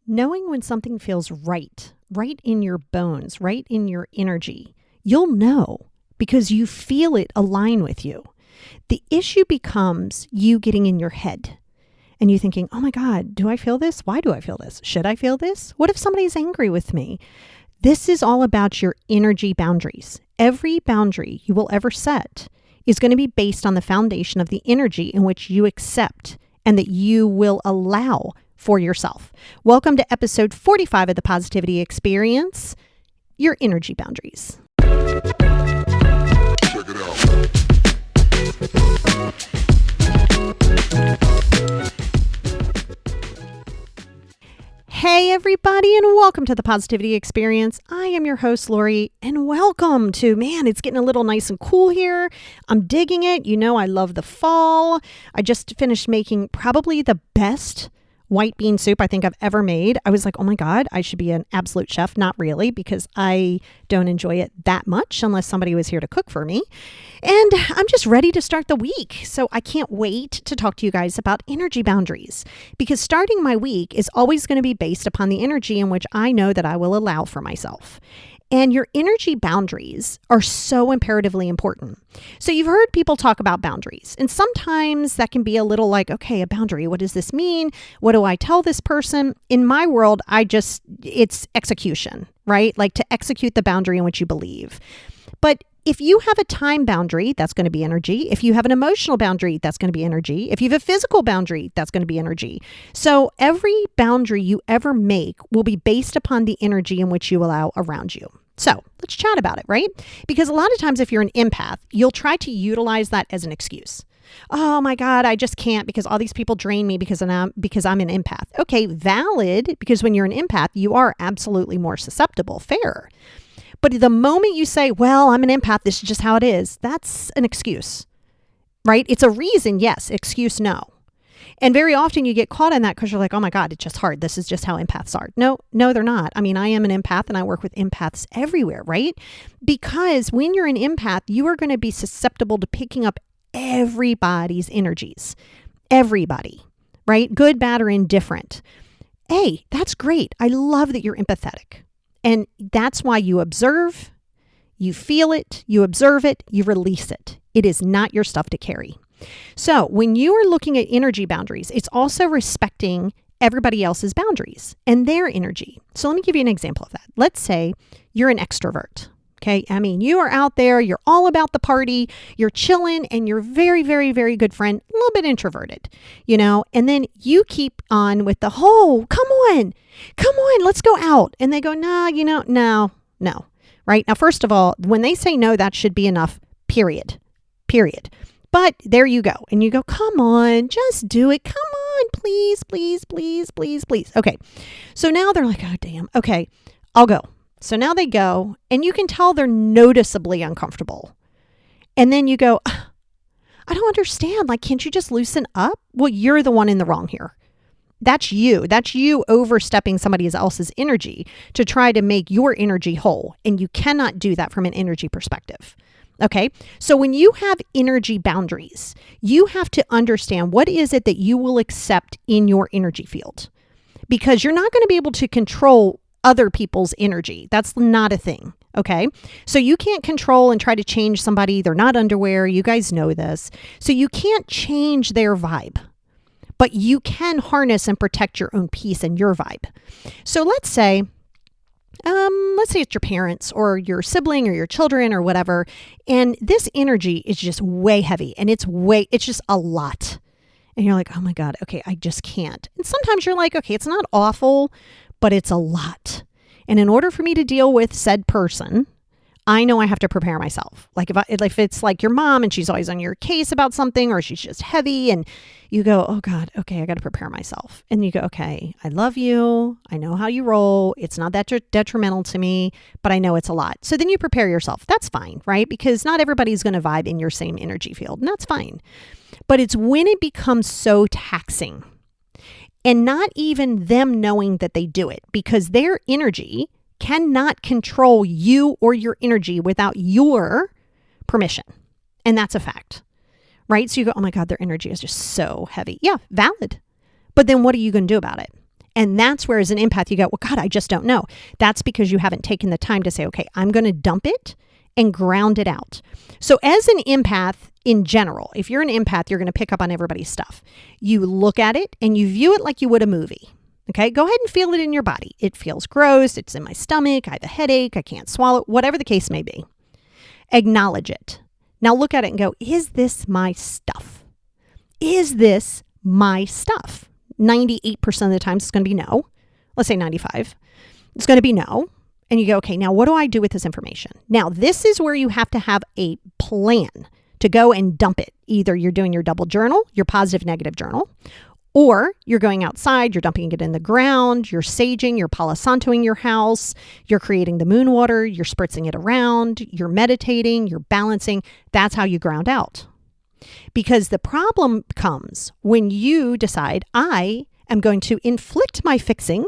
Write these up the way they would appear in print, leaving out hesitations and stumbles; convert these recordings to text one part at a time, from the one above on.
Knowing when something feels right in your bones, right in your energy, you'll know because you feel it align with you. The issue becomes you getting in your head and you thinking, oh my God, do I feel this? Why do I feel this? Should I feel this? What if somebody's angry with me? This is all about your energy boundaries. Every boundary you will ever set is going to be based on the foundation of the energy in which you accept and that you will allow for yourself. Welcome to episode 45 of the Positivity Experience, your energy boundaries. Check it out. Hey everybody, and welcome to the Positivity Experience. I am your host, Lori, and welcome to, it's getting a little nice and cool here. I'm digging it. You know I love the fall. I just finished making probably the best white bean soup I think I've ever made. I was like, oh my God, I should be an absolute chef. Not really, because I don't enjoy it that much unless somebody was here to cook for me. And I'm just ready to start the week. So I can't wait to talk to you guys about energy boundaries, because starting my week is always going to be based upon the energy in which I know that I will allow for myself. And your energy boundaries are so imperatively important. So you've heard people talk about boundaries, and sometimes that can be a little like, okay, a boundary, what does this mean? What do I tell this person? In my world, it's execution, right? Like to execute the boundary in which you believe. But if you have a time boundary, that's going to be energy. If you have an emotional boundary, that's going to be energy. If you have a physical boundary, that's going to be energy. So every boundary you ever make will be based upon the energy in which you allow around you. So let's chat about it, right? Because a lot of times if you're an empath, you'll try to utilize that as an excuse. Oh my God, I just can't because all these people drain me because I'm an empath. Okay, valid, because when you're an empath, you are absolutely more susceptible, fair. But the moment you say, well, I'm an empath, this is just how it is, that's an excuse, right? It's a reason, yes, excuse, no. And very often you get caught in that because you're like, oh my God, it's just hard. This is just how empaths are. No, they're not. I mean, I am an empath and I work with empaths everywhere, right? Because when you're an empath, you are going to be susceptible to picking up everybody's energies. Everybody, right? Good, bad, or indifferent. Hey, that's great. I love that you're empathetic. And that's why you observe, you feel it, you observe it, you release it. It is not your stuff to carry. So when you are looking at energy boundaries, it's also respecting everybody else's boundaries and their energy. So let me give you an example of that. Let's say you're an extrovert. Okay. I mean, you are out there, you're all about the party, you're chilling, and you're very, very, very good friend, a little bit introverted, and then you keep on with the whole, come on, let's go out. And they go, no. Right. Now, first of all, when they say no, that should be enough, period. But there you go. And you go, come on, just do it. Come on, please. Okay. So now they're like, oh, damn. Okay, I'll go. So now they go, and you can tell they're noticeably uncomfortable. And then you go, I don't understand. Like, can't you just loosen up? Well, you're the one in the wrong here. That's you. That's you overstepping somebody else's energy to try to make your energy whole. And you cannot do that from an energy perspective. Okay, so when you have energy boundaries, you have to understand what is it that you will accept in your energy field, because you're not going to be able to control other people's energy. That's not a thing. Okay, so you can't control and try to change somebody. They're not underwear. You guys know this. So you can't change their vibe, but you can harness and protect your own peace and your vibe. So let's say it's your parents or your sibling or your children or whatever. And this energy is just way heavy and it's just a lot. And you're like, oh my God, okay, I just can't. And sometimes you're like, okay, it's not awful, but it's a lot. And in order for me to deal with said person, I know I have to prepare myself. Like if it's like your mom and she's always on your case about something, or she's just heavy, and you go, oh God, okay, I got to prepare myself. And you go, okay, I love you. I know how you roll. It's not that detrimental to me, but I know it's a lot. So then you prepare yourself. That's fine, right? Because not everybody's going to vibe in your same energy field, and that's fine. But it's when it becomes so taxing, and not even them knowing that they do it, because their energy cannot control you or your energy without your permission. And that's a fact, right? So you go, oh my God, their energy is just so heavy. Yeah, valid. But then what are you going to do about it? And that's where as an empath you go, well, God, I just don't know. That's because you haven't taken the time to say, okay, I'm going to dump it and ground it out. So as an empath in general, if you're an empath, you're going to pick up on everybody's stuff. You look at it and you view it like you would a movie. Okay, go ahead and feel it in your body. It feels gross. It's in my stomach. I have a headache. I can't swallow, whatever the case may be. Acknowledge it. Now look at it and go, is this my stuff? Is this my stuff? 98% of the times it's going to be no. Let's say 95. It's going to be no. And you go, okay, now what do I do with this information? Now, this is where you have to have a plan to go and dump it. Either you're doing your double journal, your positive negative journal, or you're going outside, you're dumping it in the ground, you're saging, you're Palo Santoing your house, you're creating the moon water, you're spritzing it around, you're meditating, you're balancing. That's how you ground out. Because the problem comes when you decide, I am going to inflict my fixing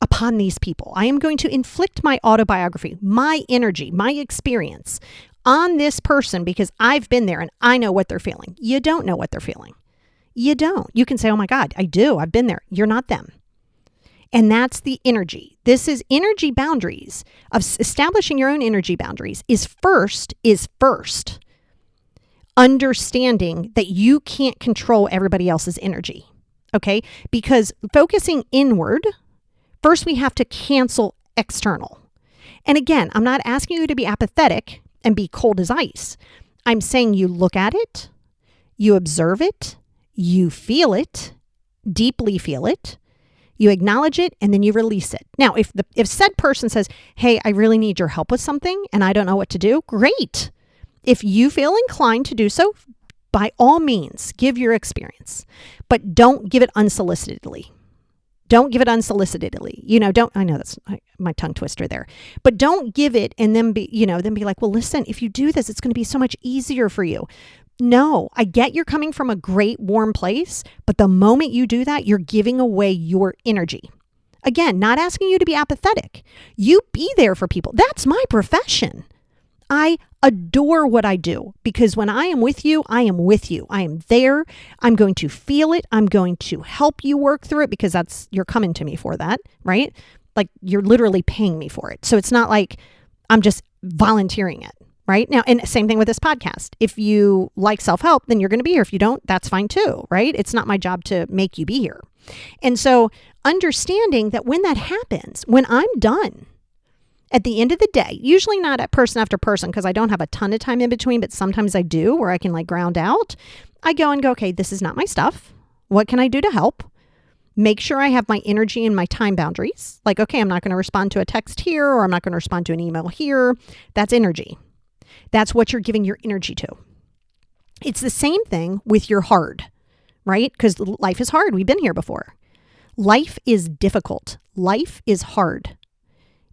upon these people. I am going to inflict my autobiography, my energy, my experience on this person because I've been there and I know what they're feeling. You don't know what they're feeling. You don't. You can say, oh my God, I do. I've been there. You're not them. And that's the energy. This is energy boundaries of establishing your own energy boundaries is first understanding that you can't control everybody else's energy. Okay. Because focusing inward, first we have to cancel external. And again, I'm not asking you to be apathetic and be cold as ice. I'm saying you look at it, you observe it, you feel it, deeply feel it, you acknowledge it, and then you release it. Now, if said person says, hey, I really need your help with something and I don't know what to do, great. If you feel inclined to do so, by all means, give your experience, but don't give it unsolicitedly. Don't give it unsolicitedly. I know that's my tongue twister there, but don't give it and then be like, well, listen, if you do this, it's going to be so much easier for you. No, I get you're coming from a great warm place, but the moment you do that, you're giving away your energy. Again, not asking you to be apathetic. You be there for people. That's my profession. I adore what I do because when I am with you, I am with you. I am there. I'm going to feel it. I'm going to help you work through it because you're coming to me for that, right? Like you're literally paying me for it. So it's not like I'm just volunteering it, right? Now, and same thing with this podcast. If you like self-help, then you're going to be here. If you don't, that's fine too, right? It's not my job to make you be here. And so understanding that when that happens, when I'm done, at the end of the day, usually not at person after person because I don't have a ton of time in between, but sometimes I do where I can like ground out. I go, okay, this is not my stuff. What can I do to help? Make sure I have my energy and my time boundaries. Like, okay, I'm not going to respond to a text here or I'm not going to respond to an email here. That's energy. That's what you're giving your energy to. It's the same thing with your hard, right? Because life is hard. We've been here before. Life is difficult. Life is hard.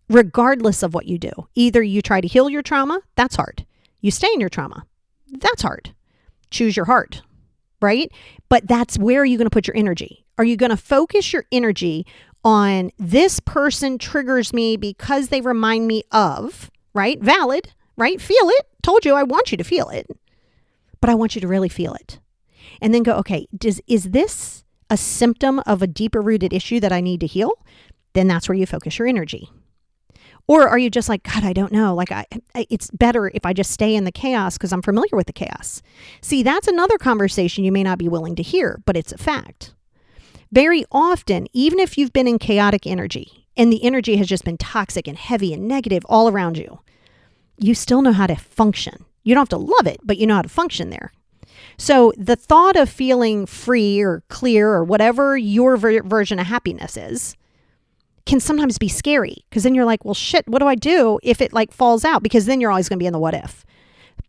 Regardless of what you do. Either you try to heal your trauma, that's hard. You stay in your trauma, that's hard. Choose your heart, right? But that's where you're going to put your energy. Are you going to focus your energy on this person triggers me because they remind me of, right? Valid, right? Feel it. Told you I want you to feel it, but I want you to really feel it. And then go, okay, is this a symptom of a deeper rooted issue that I need to heal? Then that's where you focus your energy. Or are you just like, God, I don't know. Like it's better if I just stay in the chaos because I'm familiar with the chaos. See, that's another conversation you may not be willing to hear, but it's a fact. Very often, even if you've been in chaotic energy and the energy has just been toxic and heavy and negative all around you, you still know how to function. You don't have to love it, but you know how to function there. So the thought of feeling free or clear or whatever your version of happiness is, can sometimes be scary because then you're like, well, shit, what do I do if it like falls out? Because then you're always going to be in the what if.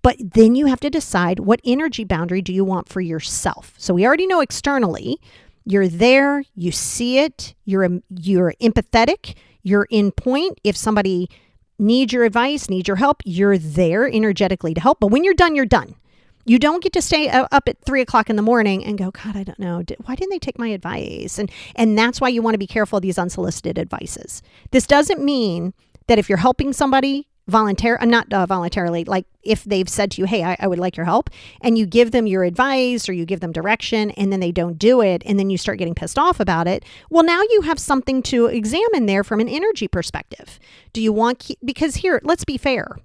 But then you have to decide what energy boundary do you want for yourself? So we already know externally, you're there, you see it, you're empathetic, you're in point. If somebody needs your advice, needs your help, you're there energetically to help. But when you're done, you're done. You don't get to stay up at 3:00 in the morning and go, God, I don't know. Why didn't they take my advice? And that's why you want to be careful of these unsolicited advices. This doesn't mean that if you're helping somebody not voluntarily, like if they've said to you, hey, I would like your help, and you give them your advice or you give them direction and then they don't do it, and then you start getting pissed off about it. Well, now you have something to examine there from an energy perspective. Do you want, because here, let's be fair.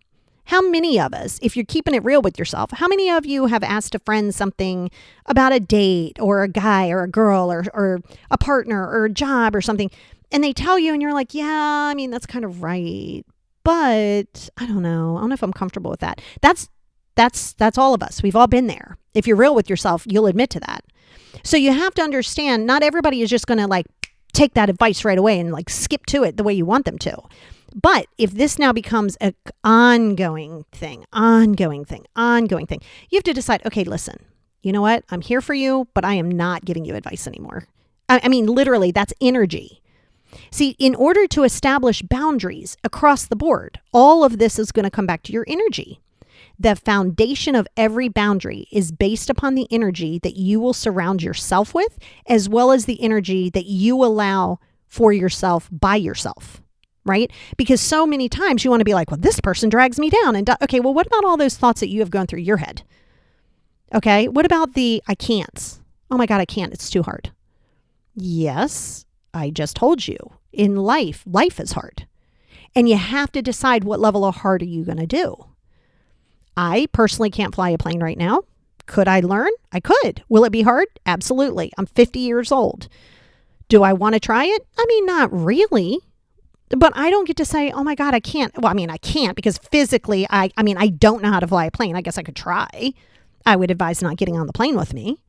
How many of us, if you're keeping it real with yourself, how many of you have asked a friend something about a date or a guy or a girl or a partner or a job or something, and they tell you and you're like, yeah, I mean, that's kind of right, but I don't know if I'm comfortable with that. That's all of us. We've all been there. If you're real with yourself, you'll admit to that. So you have to understand, not everybody is just going to like take that advice right away and like skip to it the way you want them to. But if this now becomes an ongoing thing, you have to decide, okay, listen, you know what? I'm here for you, but I am not giving you advice anymore. I mean, literally, that's energy. See, in order to establish boundaries across the board, all of this is going to come back to your energy. The foundation of every boundary is based upon the energy that you will surround yourself with, as well as the energy that you allow for yourself by yourself. Right? Because so many times you want to be like, well, this person drags me down. And okay, well, what about all those thoughts that you have gone through your head? Okay. What about the I can't? Oh my God, I can't. It's too hard. Yes, I just told you in life is hard. And you have to decide what level of hard are you going to do? I personally can't fly a plane right now. Could I learn? I could. Will it be hard? Absolutely. I'm 50 years old. Do I want to try it? I mean, not really. But I don't get to say, oh my God, I can't. Well, I mean, I can't because physically, I don't know how to fly a plane. I guess I could try. I would advise not getting on the plane with me,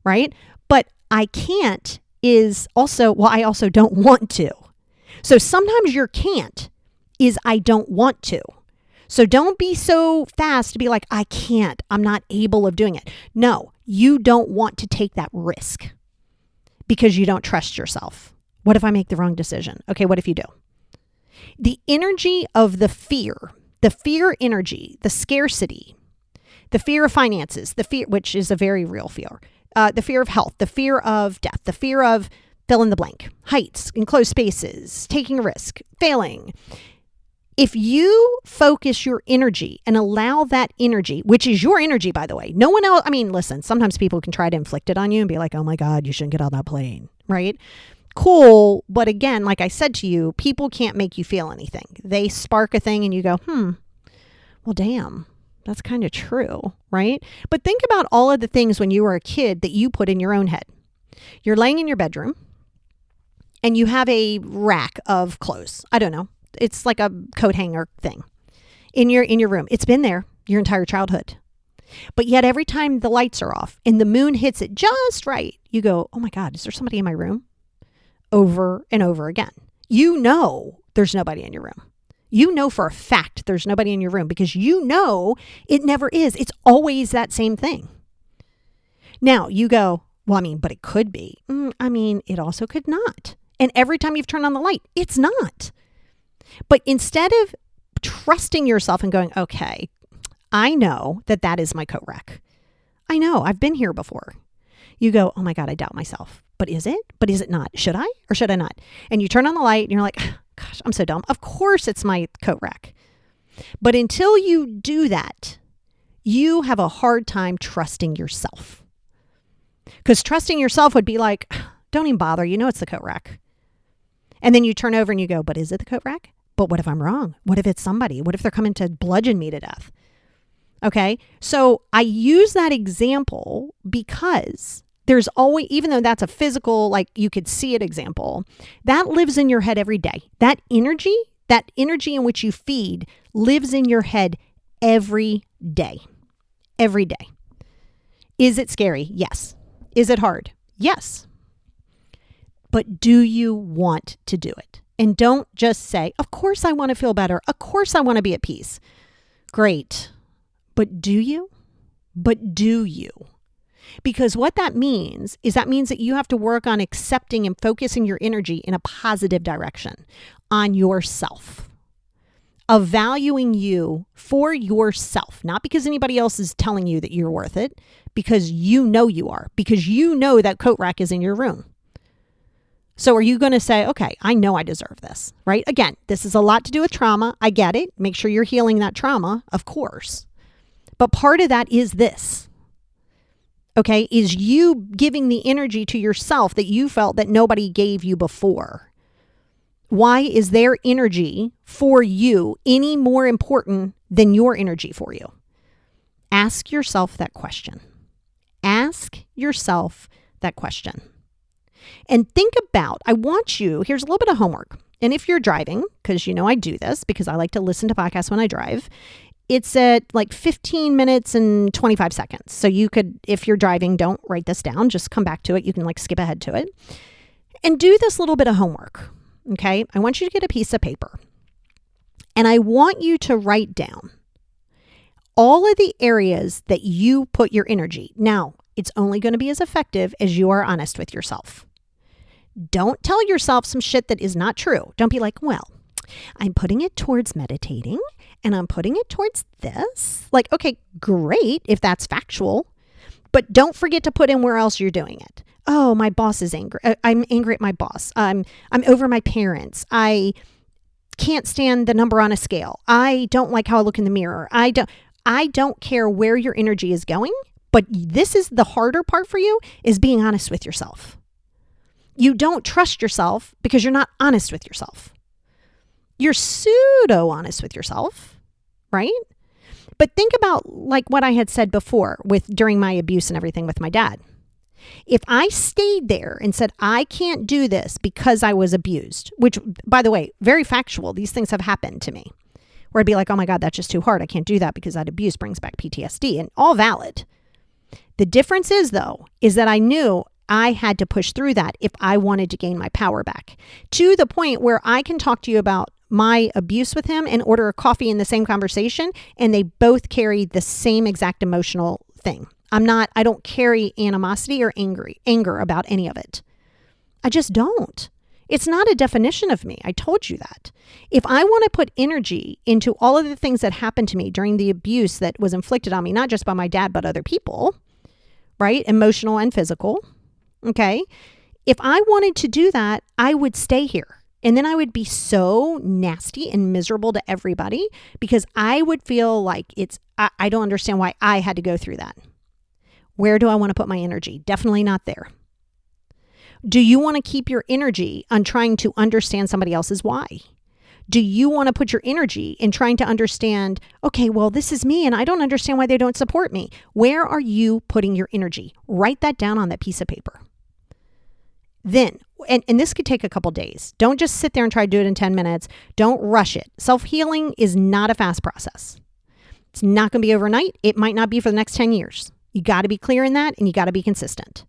right? But I can't is also, well, I also don't want to. So sometimes your can't is I don't want to. So don't be so fast to be like, I can't, I'm not able of doing it. No, you don't want to take that risk because you don't trust yourself. What if I make the wrong decision? Okay, what if you do? The energy of the fear energy, the scarcity, the fear of finances, the fear, which is a very real fear, the fear of health, the fear of death, the fear of fill in the blank, heights, enclosed spaces, taking a risk, failing. If you focus your energy and allow that energy, which is your energy, by the way, no one else, I mean, listen, sometimes people can try to inflict it on you and be like, oh my God, you shouldn't get on that plane, right? Cool. But again, like I said to you, people can't make you feel anything. They spark a thing and you go, well, damn, that's kind of true, right? But think about all of the things when you were a kid that you put in your own head. You're laying in your bedroom and you have a rack of clothes. I don't know. It's like a coat hanger thing in your room. It's been there your entire childhood. But yet every time the lights are off and the moon hits it just right, you go, oh my God, is there somebody in my room? Over and over again. You know there's nobody in your room. You know for a fact there's nobody in your room because you know it never is. It's always that same thing. Now you go, well, I mean, but it could be. I mean, it also could not. And every time you've turned on the light, it's not. But instead of trusting yourself and going, okay, I know that is my coat rack. I know, I've been here before. You go, oh my God, I doubt myself. But is it? But is it not? Should I or should I not? And you turn on the light and you're like, gosh, I'm so dumb. Of course it's my coat rack. But until you do that, you have a hard time trusting yourself. Because trusting yourself would be like, don't even bother. You know it's the coat rack. And then you turn over and you go, but is it the coat rack? But what if I'm wrong? What if it's somebody? What if they're coming to bludgeon me to death? Okay. So I use that example because there's always, even though that's a physical, like you could see it example, that lives in your head every day. That energy in which you feed lives in your head every day. Every day. Is it scary? Yes. Is it hard? Yes. But do you want to do it? And don't just say, of course I want to feel better. Of course I want to be at peace. Great. But do you? But do you? Because what that means is that you have to work on accepting and focusing your energy in a positive direction on yourself, of valuing you for yourself, not because anybody else is telling you that you're worth it, because you know you are, because you know that coat rack is in your room. So are you going to say, okay, I know I deserve this, right? Again, this is a lot to do with trauma. I get it. Make sure you're healing that trauma, of course. But part of that is this, okay, is you giving the energy to yourself that you felt that nobody gave you before. Why is their energy for you any more important than your energy for you? Ask yourself that question. Ask yourself that question. And think about, here's a little bit of homework. And if you're driving, because I do this because I like to listen to podcasts when I drive, it's at like 15 minutes and 25 seconds. So you could, if you're driving, don't write this down. Just come back to it. You can skip ahead to it. And do this little bit of homework, okay? I want you to get a piece of paper. And I want you to write down all of the areas that you put your energy. Now, it's only going to be as effective as you are honest with yourself. Don't tell yourself some shit that is not true. Don't be like, well, I'm putting it towards meditating and I'm putting it towards this. Okay, great if that's factual, but don't forget to put in where else you're doing it. Oh, my boss is angry. I'm angry at my boss. I'm over my parents. I can't stand the number on a scale. I don't like how I look in the mirror. I don't care where your energy is going, but this is the harder part for you, is being honest with yourself. You don't trust yourself because you're not honest with yourself. You're pseudo honest with yourself, right? But think about what I had said before during my abuse and everything with my dad. If I stayed there and said, I can't do this because I was abused, which, by the way, very factual, these things have happened to me, where I'd be like, oh my God, that's just too hard. I can't do that because that abuse brings back PTSD, and all valid. The difference is, though, is that I knew I had to push through that if I wanted to gain my power back, to the point where I can talk to you about my abuse with him and order a coffee in the same conversation, and they both carry the same exact emotional thing. I don't carry animosity or anger about any of it. I just don't. It's not a definition of me. I told you that. If I want to put energy into all of the things that happened to me during the abuse that was inflicted on me, not just by my dad, but other people, right? Emotional and physical. Okay. If I wanted to do that, I would stay here. And then I would be so nasty and miserable to everybody because I would feel like I don't understand why I had to go through that. Where do I want to put my energy? Definitely not there. Do you want to keep your energy on trying to understand somebody else's why? Do you want to put your energy in trying to understand, okay, well, this is me and I don't understand why they don't support me? Where are you putting your energy? Write that down on that piece of paper. Then, and this could take a couple days. Don't just sit there and try to do it in 10 minutes. Don't rush it. Self-healing is not a fast process. It's not going to be overnight. It might not be for the next 10 years. You got to be clear in that, and you got to be consistent.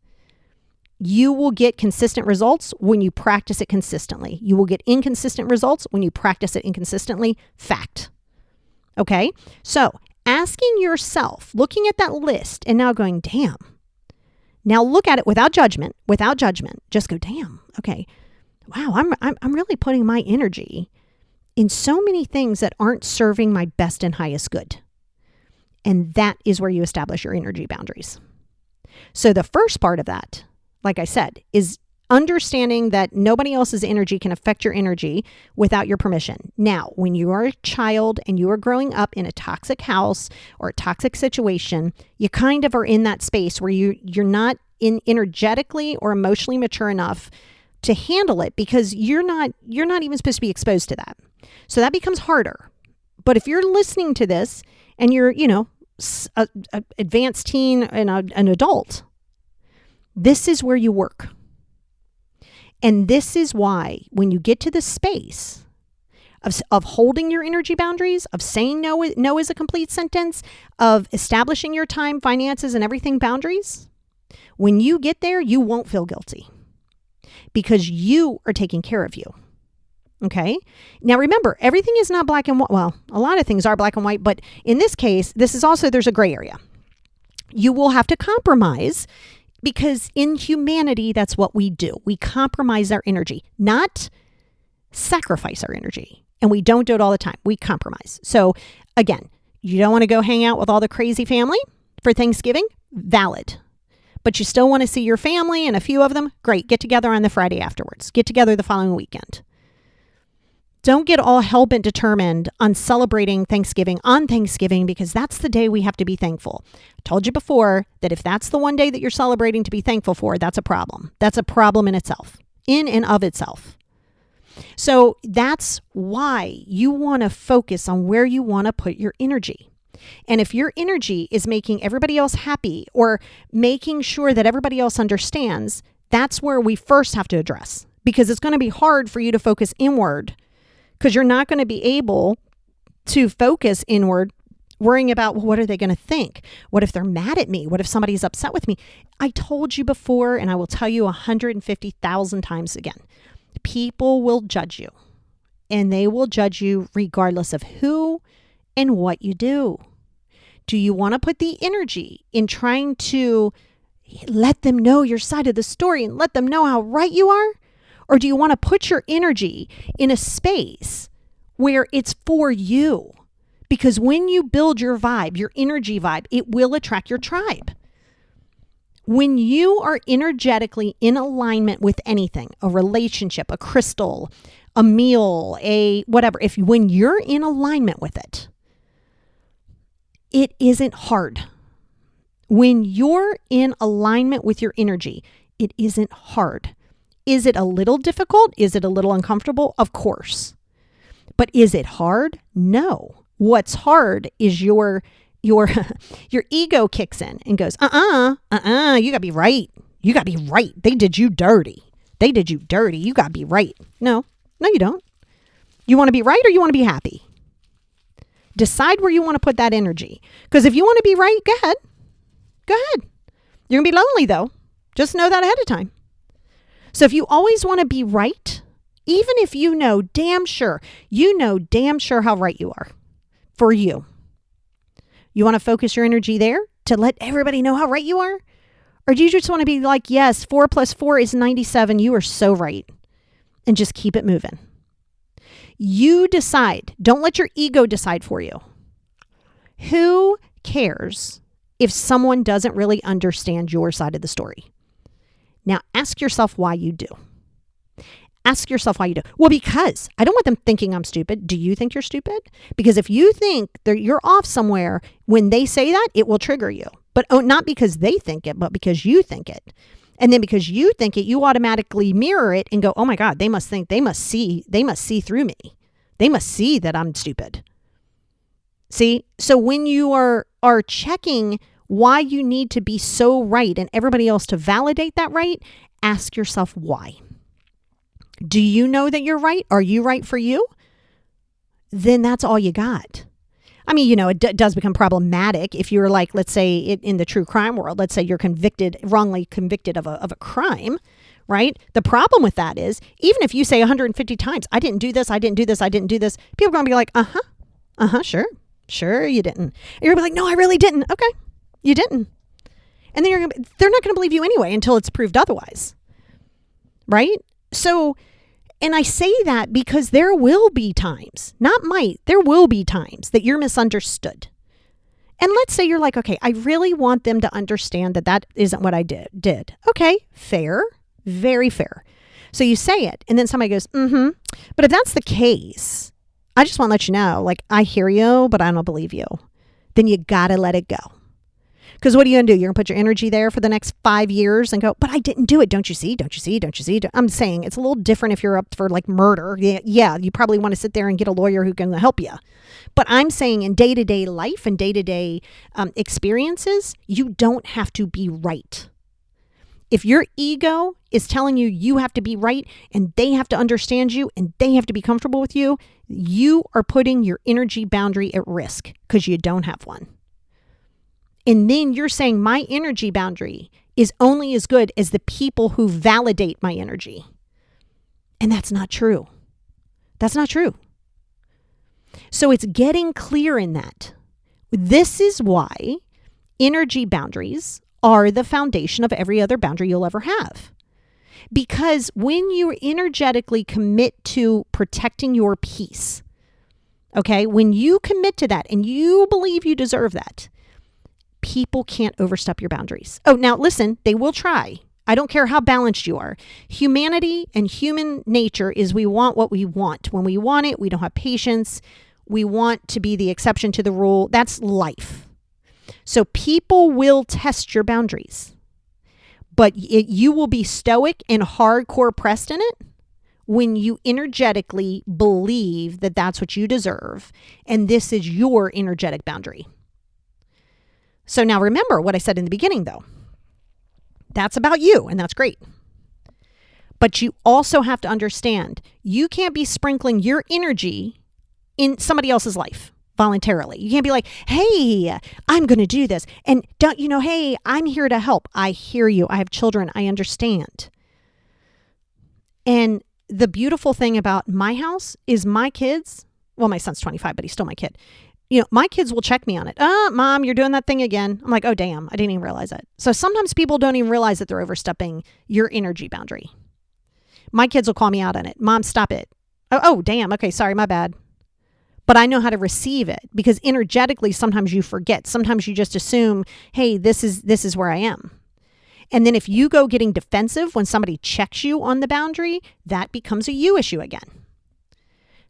You will get consistent results when you practice it consistently. You will get inconsistent results when you practice it inconsistently. Fact. Okay? So asking yourself, looking at that list and now going, damn. Now look at it without judgment. Just go, damn. Okay. Wow, I'm really putting my energy in so many things that aren't serving my best and highest good. And that is where you establish your energy boundaries. So the first part of that, like I said, is understanding that nobody else's energy can affect your energy without your permission. Now, when you are a child and you are growing up in a toxic house or a toxic situation, you kind of are in that space where you're not energetically or emotionally mature enough to handle it because you're not even supposed to be exposed to that. So that becomes harder. But if you're listening to this and you're, a advanced teen and an adult, this is where you work. And this is why when you get to the space of holding your energy boundaries, of saying no is a complete sentence, of establishing your time, finances, and everything boundaries, when you get there, you won't feel guilty because you are taking care of you. Okay. Now remember, everything is not black and white. Well, a lot of things are black and white, but in this case, there's a gray area. You will have to compromise because in humanity, that's what we do. We compromise our energy, not sacrifice our energy. And we don't do it all the time. We compromise. So again, you don't want to go hang out with all the crazy family for Thanksgiving? Valid. but you still want to see your family and a few of them, great. Get together on the Friday afterwards. Get together the following weekend. Don't get all hell-bent determined on celebrating Thanksgiving on Thanksgiving because that's the day we have to be thankful. I told you before that if that's the one day that you're celebrating to be thankful for, that's a problem. That's a problem in itself, in and of itself. So that's why you want to focus on where you want to put your energy. And if your energy is making everybody else happy or making sure that everybody else understands, that's where we first have to address, because it's going to be hard for you to focus inward because you're not going to be able to focus inward worrying about, well, what are they going to think? What if they're mad at me? What if somebody's upset with me? I told you before, and I will tell you 150,000 times again, people will judge you, and they will judge you regardless of who and what you do. Do you want to put the energy in trying to let them know your side of the story and let them know how right you are? Or do you want to put your energy in a space where it's for you? Because when you build your vibe, your energy vibe, it will attract your tribe. When you are energetically in alignment with anything, a relationship, a crystal, a meal, a whatever, when you're in alignment with it, it isn't hard. When you're in alignment with your energy, it isn't hard. Is it a little difficult? Is it a little uncomfortable? Of course. But is it hard? No. What's hard is your ego kicks in and goes, you gotta be right. You gotta be right. They did you dirty. You gotta be right. No, you don't. You want to be right or you want to be happy? Decide where you want to put that energy. Because if you want to be right, go ahead. You're gonna be lonely though. Just know that ahead of time. So if you always want to be right, even if you know damn sure how right you are for you, you want to focus your energy there to let everybody know how right you are? Or do you just want to be like, yes, 4 + 4 is 97. You are so right. And just keep it moving. You decide. Don't let your ego decide for you. Who cares if someone doesn't really understand your side of the story? Now, ask yourself why you do. Well, because I don't want them thinking I'm stupid. Do you think you're stupid? Because if you think that you're off somewhere, when they say that, it will trigger you. But not because they think it, but because you think it. And then because you think it, you automatically mirror it and go, oh my God, they must see through me. They must see that I'm stupid. See? So when you are checking why you need to be so right and everybody else to validate that right, ask yourself why. Do you know that you're right? Are you right for you? Then that's all you got. I mean, it does become problematic if you're like, let's say in the true crime world, let's say you're wrongly convicted of a crime, right? The problem with that is, even if you say 150 times, I didn't do this, people are going to be like, sure you didn't. And you're going to be like, no, I really didn't. Okay. You didn't. And then they're not going to believe you anyway until it's proved otherwise. Right? So, and I say that because there will be times, there will be times that you're misunderstood. And let's say you're like, okay, I really want them to understand that isn't what I did. Okay, fair, very fair. So you say it, and then somebody goes, But if that's the case, I just want to let you know, like, I hear you, but I don't believe you. Then you got to let it go. Because what are you going to do? You're going to put your energy there for the next 5 years and go, but I didn't do it. Don't you see? I'm saying it's a little different if you're up for like murder. Yeah, you probably want to sit there and get a lawyer who can help you. But I'm saying in day-to-day life and day-to-day experiences, you don't have to be right. If your ego is telling you have to be right and they have to understand you and they have to be comfortable with you, you are putting your energy boundary at risk because you don't have one. And then you're saying my energy boundary is only as good as the people who validate my energy. And that's not true. That's not true. So it's getting clear in that. This is why energy boundaries are the foundation of every other boundary you'll ever have. Because when you energetically commit to protecting your peace, okay, when you commit to that and you believe you deserve that, People can't overstep your boundaries. Oh, now listen, they will try. I don't care how balanced you are. Humanity and human nature is we want what we want. When we want it, we don't have patience. We want to be the exception to the rule. That's life. So people will test your boundaries, but you will be stoic and hardcore pressed in it when you energetically believe that that's what you deserve. And this is your energetic boundary. So now remember what I said in the beginning, though. That's about you, and that's great. But you also have to understand, you can't be sprinkling your energy in somebody else's life voluntarily. You can't be like, hey, I'm going to do this. And don't you know, hey, I'm here to help. I hear you. I have children. I understand. And the beautiful thing about my house is my kids, well, my son's 25, but he's still my kid. You know, my kids will check me on it. Mom, you're doing that thing again. I'm like, oh, damn, I didn't even realize it. So sometimes people don't even realize that they're overstepping your energy boundary. My kids will call me out on it. Mom, stop it. Oh, damn. Okay, sorry, my bad. But I know how to receive it because energetically, sometimes you forget. Sometimes you just assume, hey, this is where I am. And then if you go getting defensive when somebody checks you on the boundary, that becomes a you issue again.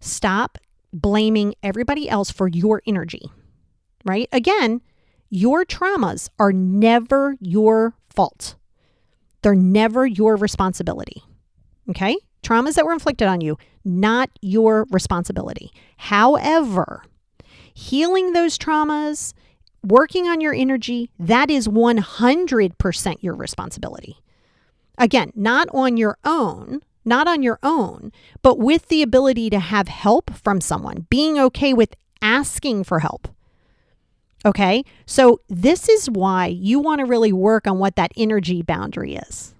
Stop blaming everybody else for your energy, right? Again, your traumas are never your fault. They're never your responsibility, okay? Traumas that were inflicted on you, not your responsibility. However, healing those traumas, working on your energy, that is 100% your responsibility. Again, not on your own, but with the ability to have help from someone, being okay with asking for help. Okay? So this is why you want to really work on what that energy boundary is.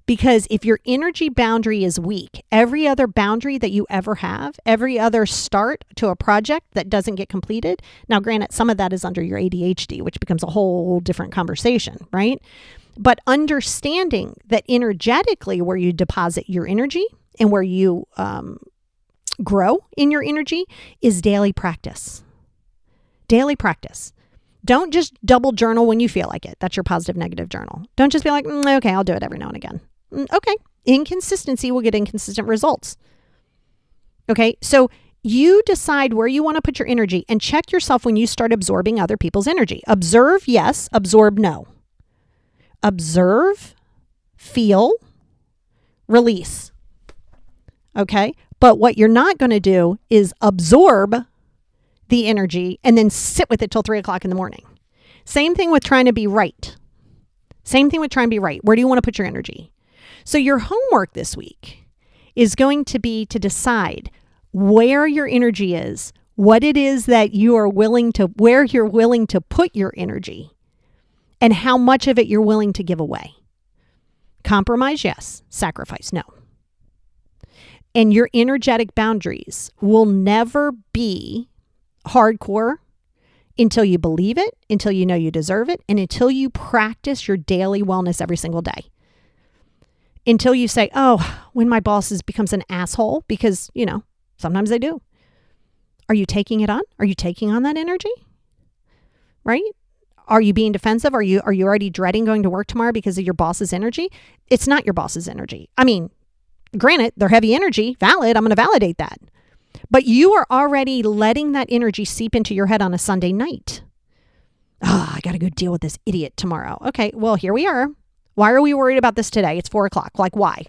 Because if your energy boundary is weak, every other boundary that you ever have, every other start to a project that doesn't get completed, now granted, some of that is under your ADHD, which becomes a whole different conversation, right? But understanding that energetically where you deposit your energy and where you grow in your energy is daily practice. Daily practice. Don't just double journal when you feel like it. That's your positive negative journal. Don't just be like, okay, I'll do it every now and again. Okay. Inconsistency will get inconsistent results. Okay. So you decide where you want to put your energy and check yourself when you start absorbing other people's energy. Observe, yes. Absorb, no. Observe, feel, release. Okay. But what you're not going to do is absorb the energy and then sit with it till 3:00 in the morning. Same thing with trying to be right. Where do you want to put your energy? So your homework this week is going to be to decide where your energy is, what it is that you are where you're willing to put your energy, and how much of it you're willing to give away. Compromise, yes. Sacrifice, no. And your energetic boundaries will never be hardcore until you believe it, until you know you deserve it, and until you practice your daily wellness every single day. Until you say, oh, when my boss becomes an asshole, because, sometimes they do. Are you taking it on? Are you taking on that energy? Right? Are you being defensive? Are you already dreading going to work tomorrow because of your boss's energy? It's not your boss's energy. I mean, granted, they're heavy energy, valid. I'm going to validate that. But you are already letting that energy seep into your head on a Sunday night. I got to go deal with this idiot tomorrow. Okay, well, here we are. Why are we worried about this today? It's 4:00. Like, why?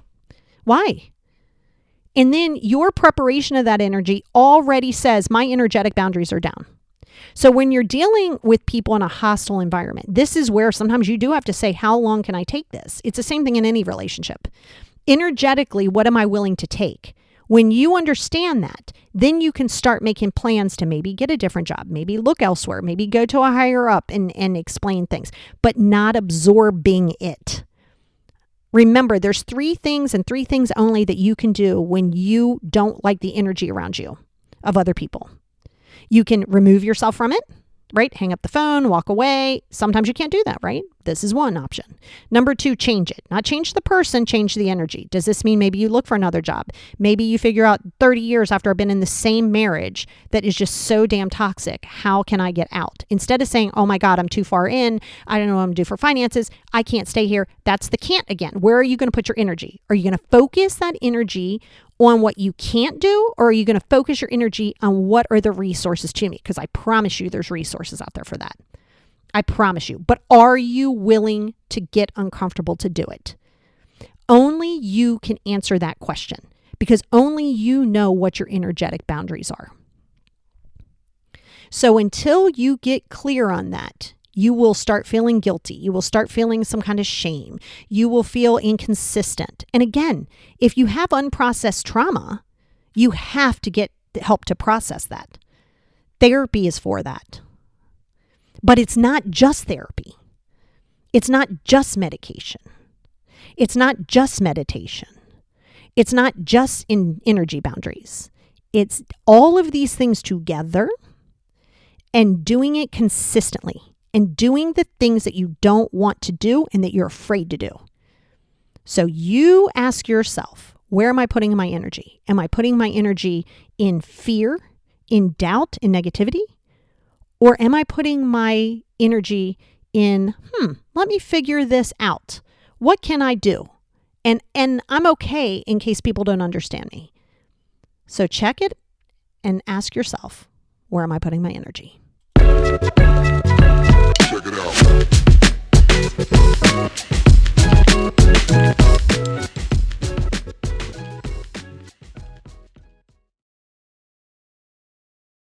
Why? And then your preparation of that energy already says my energetic boundaries are down. So when you're dealing with people in a hostile environment, this is where sometimes you do have to say, how long can I take this? It's the same thing in any relationship. Energetically, what am I willing to take? When you understand that, then you can start making plans to maybe get a different job, maybe look elsewhere, maybe go to a higher up and explain things, but not absorbing it. Remember, there's 3 things and 3 things only that you can do when you don't like the energy around you of other people. You can remove yourself from it. right? Hang up the phone, walk away. Sometimes you can't do that, right? This is one option. Number 2, change it. Not change the person, change the energy. Does this mean maybe you look for another job? Maybe you figure out 30 years after I've been in the same marriage that is just so damn toxic, how can I get out? Instead of saying, oh my God, I'm too far in. I don't know what I'm going to do for finances. I can't stay here. That's the can't again. Where are you going to put your energy? Are you going to focus that energy on what you can't do, or are you going to focus your energy on what are the resources to me? Because I promise you there's resources out there for that. I promise you. But are you willing to get uncomfortable to do it? Only you can answer that question, because only you know what your energetic boundaries are. So until you get clear on that, you will start feeling guilty. You will start feeling some kind of shame. You will feel inconsistent. And again, if you have unprocessed trauma, you have to get help to process that. Therapy is for that. But it's not just therapy. It's not just medication. It's not just meditation. It's not just in energy boundaries. It's all of these things together and doing it consistently. And doing the things that you don't want to do and that you're afraid to do. So you ask yourself, where am I putting my energy? Am I putting my energy in fear, in doubt, in negativity? Or am I putting my energy in, let me figure this out. What can I do? And I'm okay in case people don't understand me. So check it and ask yourself, where am I putting my energy? Check it out.